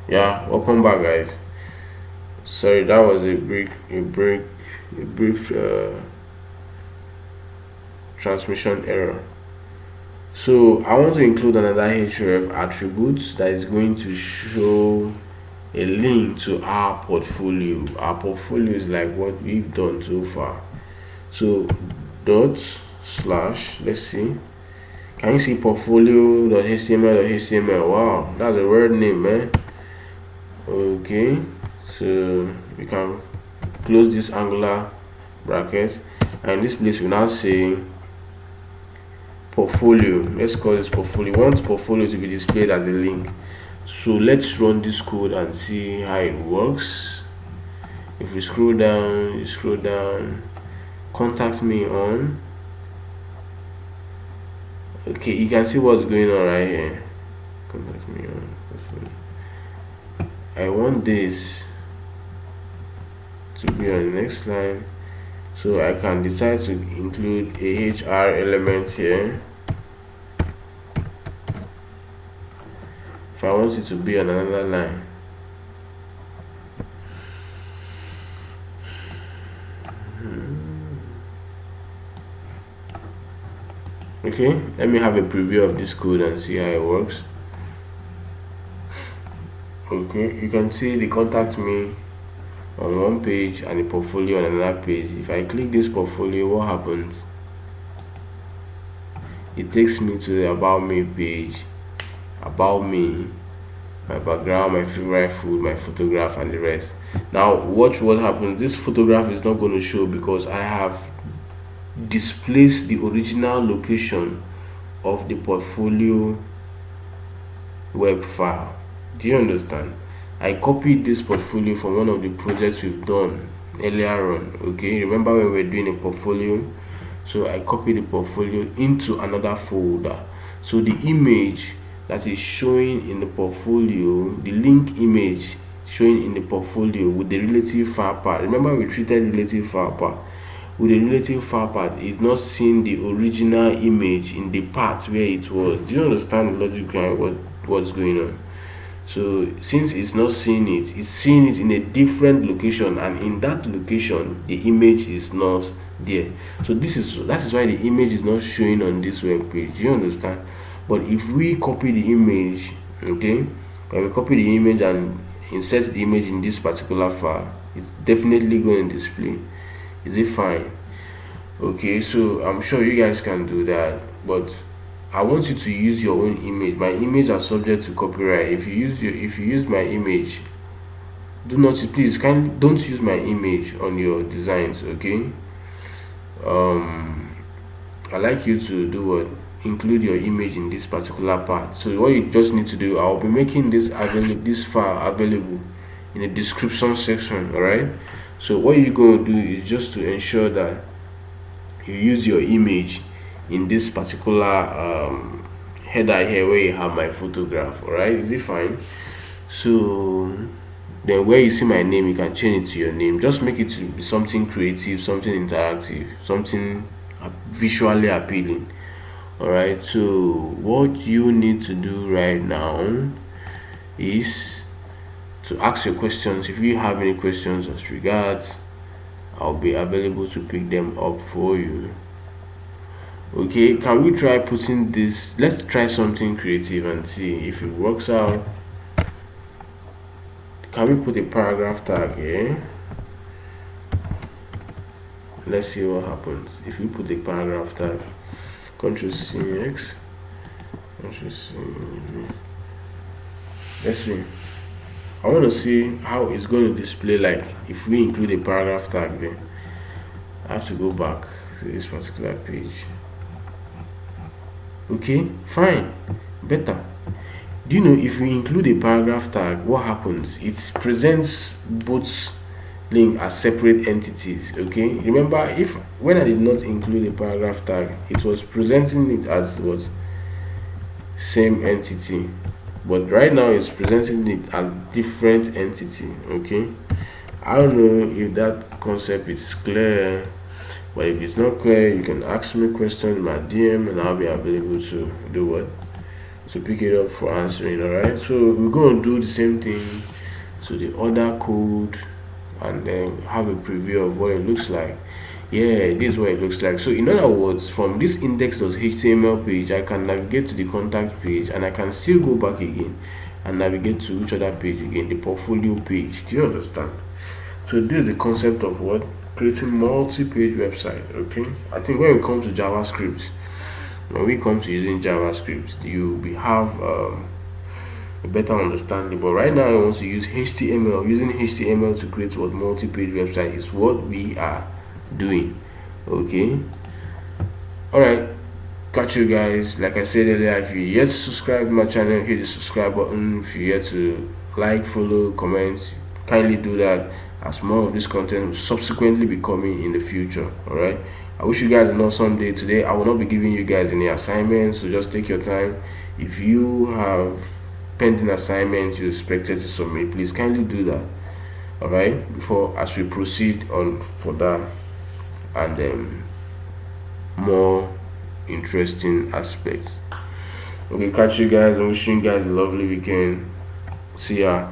Yeah, welcome back, guys. Sorry, that was a brief transmission error. So I want to include another href attribute that is going to show a link to our portfolio. Our portfolio is like what we've done so far. So dot slash, let's see. Can you see portfolio.html.html? Wow, that's a weird name, man. Okay, so we can close this angular bracket, and this place we now say portfolio. Let's call this portfolio. We want portfolio to be displayed as a link. So let's run this code and see how it works. If we scroll down, contact me on. Okay, you can see what's going on right here. Contact me on. I want this to be on the next line, so I can decide to include a HR element here. If I want it to be on another line, okay, let me have a preview of this code and see how it works. Okay, you can see the contact me on one page and the portfolio on another page. If I click this portfolio, what happens? It takes me to the about me page, about me, my background, my favorite food, my photograph, and the rest. Now watch what happens. This photograph is not going to show because I have displaced the original location of the portfolio web file. Do you understand? I copied this portfolio from one of the projects we've done earlier on. Okay, remember when we were doing a portfolio? So I copied the portfolio into another folder. So the image that is showing in the portfolio, the link image showing in the portfolio with the relative file path. Remember we treated relative file path. With the relative file path, it's not seeing the original image in the path where it was. Do you understand the logic behind what's going on? So since it's not seeing it, it's seeing it in a different location, and in that location the image is not there. So that is why the image is not showing on this web page. Do you understand? But if we copy the image, okay, when we copy the image and insert the image in this particular file, it's definitely going to display. Is it fine? Okay, so I'm sure you guys can do that, but I want you to use your own image. My image are subject to copyright. If you use my image, don't use my image on your designs. Okay, I like you to do what, include your image in this particular part. So what you just need to do, I'll be making this file available in the description section. All right, so what you're going to do is just to ensure that you use your image in this particular header here where you have my photograph. All right, is it fine? So then where you see my name, you can change it to your name. Just make it to be something creative, something interactive, something visually appealing. All right, so what you need to do right now is to ask your questions. If you have any questions as regards, I'll be available to pick them up for you. Okay, can we try putting this? Let's try something creative and see if it works out. Can we put a paragraph tag here? Let's see what happens if we put a paragraph tag. Ctrl C X, Ctrl C. Let's see. I want to see how it's going to display like if we include a paragraph tag there. I have to go back to this particular page. Okay, fine, better. Do you know if we include a paragraph tag, what happens? It presents both link as separate entities. Okay, remember if when I did not include a paragraph tag, it was presenting it as what, same entity, but right now it's presenting it as different entity. Okay, I don't know if that concept is clear, but if it's not clear, you can ask me questions in my DM and I'll be available to do what, to pick it up for answering. All right, so we're going to do the same thing to the other code and then have a preview of what it looks like. Yeah, this is what it looks like. So in other words, from this index.html page, I can navigate to the contact page, and I can still go back again and navigate to which other page again, the portfolio page. Do you understand? So this is the concept of what creating multi-page website. Okay, I think when it comes to JavaScript, when we come to using JavaScript, you we have a better understanding. But right now, I want to use HTML. Using HTML to create what multi-page website is what we are doing. Okay, all right, catch you guys. Like I said earlier, if you yet to subscribe to my channel, hit the subscribe button. If you yet to like, follow, comment, kindly do that, as more of this content will subsequently be coming in the future. All right, I wish you guys an awesome day. Today I will not be giving you guys any assignments, so just take your time. If you have pending assignments you expected to submit, please kindly do that. All right, before as we proceed on for that and more interesting aspects. Okay, catch you guys and wishing you guys a lovely weekend. See ya.